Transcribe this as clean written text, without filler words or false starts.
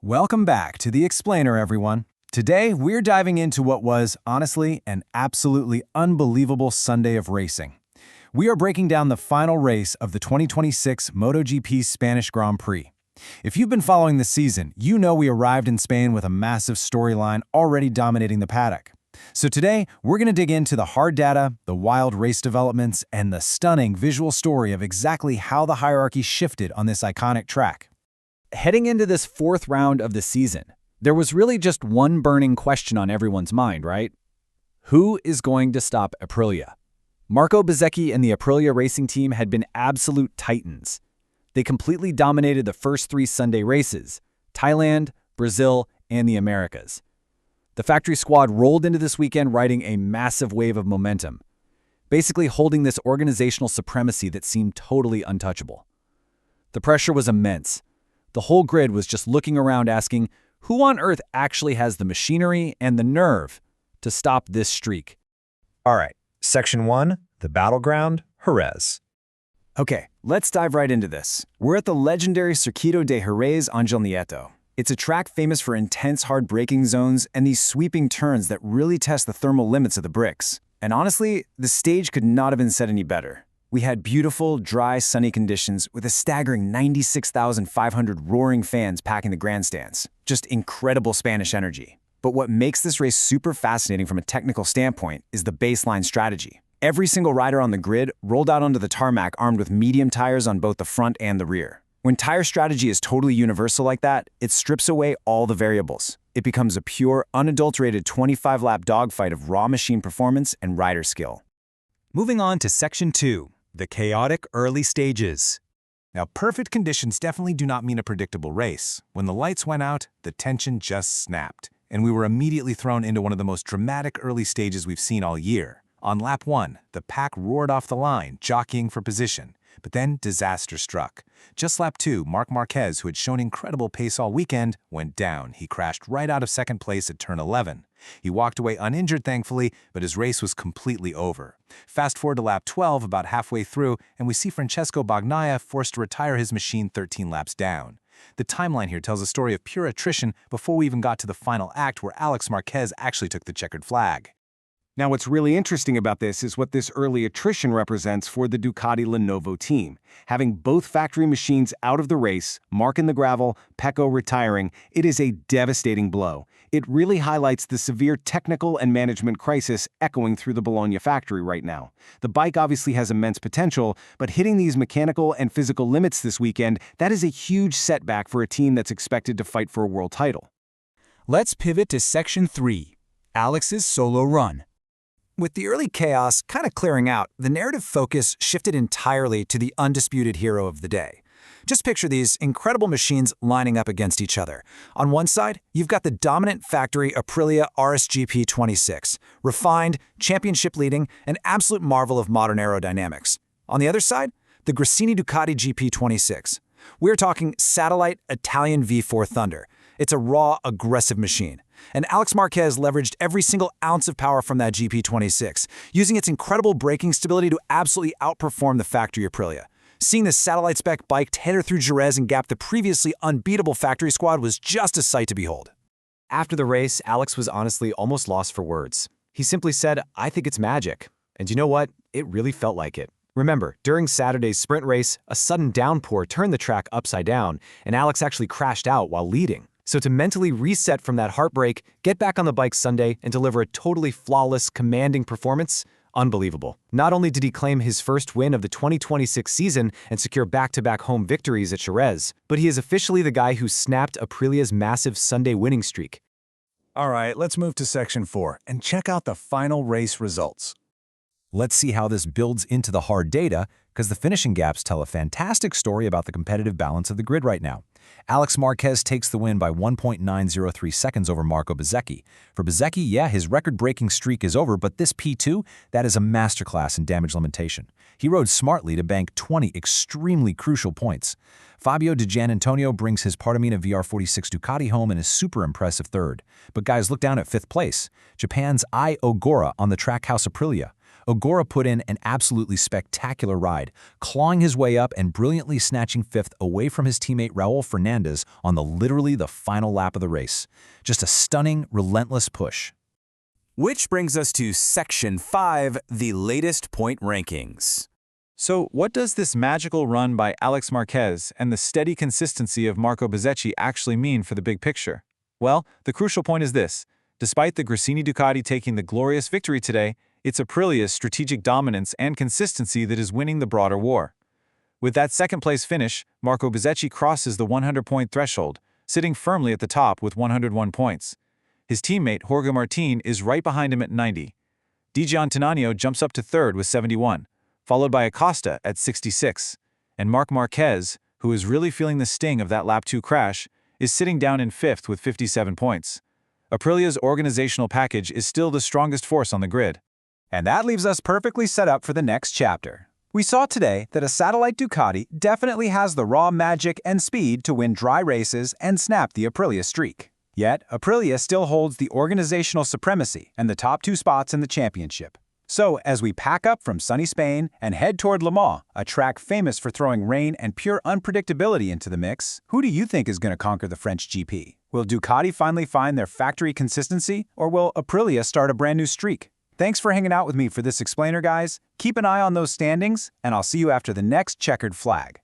Welcome back to The Explainer, everyone. Today, we're diving into what was, honestly, an absolutely unbelievable Sunday of racing. We are breaking down the final race of the 2026 MotoGP Spanish Grand Prix. If you've been following the season, you know we arrived in Spain with a massive storyline already dominating the paddock. So today, we're going to dig into the hard data, the wild race developments, and the stunning visual story of exactly how the hierarchy shifted on this iconic track. Heading into this fourth round of the season, there was really just one burning question on everyone's mind, right? Who is going to stop Aprilia? Marco Bezzecchi and the Aprilia racing team had been absolute titans. They completely dominated the first three Sunday races: Thailand, Brazil, and the Americas. The factory squad rolled into this weekend riding a massive wave of momentum, basically holding this organizational supremacy that seemed totally untouchable. The pressure was immense. The whole grid was just looking around asking, who on earth actually has the machinery and the nerve to stop this streak? All right, Section 1, the battleground, Jerez. Okay, let's dive right into this. We're at the legendary Circuito de Jerez Angel Nieto. It's a track famous for intense hard braking zones and these sweeping turns that really test the thermal limits of the bricks. And honestly, the stage could not have been set any better. We had beautiful, dry, sunny conditions with a staggering 96,500 roaring fans packing the grandstands. Just incredible Spanish energy. But what makes this race super fascinating from a technical standpoint is the baseline strategy. Every single rider on the grid rolled out onto the tarmac armed with medium tires on both the front and the rear. When tire strategy is totally universal like that, it strips away all the variables. It becomes a pure, unadulterated 25-lap dogfight of raw machine performance and rider skill. Moving on to Section 2, the chaotic early stages. Now, perfect conditions definitely do not mean a predictable race. When the lights went out, the tension just snapped, and we were immediately thrown into one of the most dramatic early stages we've seen all year. On lap 1, the pack roared off the line, jockeying for position. But then disaster struck. Just lap 2, Marc Marquez, who had shown incredible pace all weekend, went down. He crashed right out of second place at turn 11. He walked away uninjured, thankfully, but his race was completely over. Fast forward to lap 12, about halfway through, and we see Francesco Bagnaia forced to retire his machine 13 laps down. The timeline here tells a story of pure attrition before we even got to the final act where Alex Marquez actually took the checkered flag. Now, what's really interesting about this is what this early attrition represents for the Ducati Lenovo team. Having both factory machines out of the race, Marc in the gravel, Pecco retiring, it is a devastating blow. It really highlights the severe technical and management crisis echoing through the Bologna factory right now. The bike obviously has immense potential, but hitting these mechanical and physical limits this weekend, that is a huge setback for a team that's expected to fight for a world title. Let's pivot to Section 3, Alex's solo run. With the early chaos kind of clearing out, the narrative focus shifted entirely to the undisputed hero of the day. Just picture these incredible machines lining up against each other. On one side, you've got the dominant factory Aprilia RSGP 26, refined, championship-leading, an absolute marvel of modern aerodynamics. On the other side, the Gresini Ducati GP26. We're talking satellite Italian V4 Thunder. It's a raw, aggressive machine. And Alex Marquez leveraged every single ounce of power from that GP26, using its incredible braking stability to absolutely outperform the factory Aprilia. Seeing the satellite spec bike tear through Jerez and gap the previously unbeatable factory squad was just a sight to behold. After the race, Alex was honestly almost lost for words. He simply said, "I think it's magic." And you know what? It really felt like it. Remember, during Saturday's sprint race, a sudden downpour turned the track upside down, and Alex actually crashed out while leading. So to mentally reset from that heartbreak, get back on the bike Sunday, and deliver a totally flawless, commanding performance, unbelievable. Not only did he claim his first win of the 2026 season and secure back-to-back home victories at Jerez, but he is officially the guy who snapped Aprilia's massive Sunday winning streak. All right, let's move to Section 4 and check out the final race results. Let's see how this builds into the hard data, because the finishing gaps tell a fantastic story about the competitive balance of the grid right now. Alex Marquez takes the win by 1.903 seconds over Marco Bezzecchi. For Bezzecchi, yeah, his record-breaking streak is over, but this P2, that is a masterclass in damage limitation. He rode smartly to bank 20 extremely crucial points. Fabio Di Giannantonio brings his Partamina VR46 Ducati home in a super impressive third. But guys, look down at fifth place. Japan's Ai Ogura on the Trackhouse Aprilia. Ogura put in an absolutely spectacular ride, clawing his way up and brilliantly snatching fifth away from his teammate Raul Fernandez on literally the final lap of the race. Just a stunning, relentless push. Which brings us to Section 5, the latest point rankings. So, what does this magical run by Alex Marquez and the steady consistency of Marco Bezzecchi actually mean for the big picture? Well, the crucial point is this. Despite the Gresini Ducati taking the glorious victory today, it's Aprilia's strategic dominance and consistency that is winning the broader war. With that second-place finish, Marco Bezzecchi crosses the 100-point threshold, sitting firmly at the top with 101 points. His teammate, Jorge Martin, is right behind him at 90. Dijon Tinanio jumps up to third with 71, followed by Acosta at 66. And Marc Marquez, who is really feeling the sting of that Lap 2 crash, is sitting down in fifth with 57 points. Aprilia's organizational package is still the strongest force on the grid. And that leaves us perfectly set up for the next chapter. We saw today that a satellite Ducati definitely has the raw magic and speed to win dry races and snap the Aprilia streak. Yet, Aprilia still holds the organizational supremacy and the top 2 spots in the championship. So, as we pack up from sunny Spain and head toward Le Mans, a track famous for throwing rain and pure unpredictability into the mix, who do you think is going to conquer the French GP? Will Ducati finally find their factory consistency, or will Aprilia start a brand new streak? Thanks for hanging out with me for this explainer, guys. Keep an eye on those standings, and I'll see you after the next checkered flag.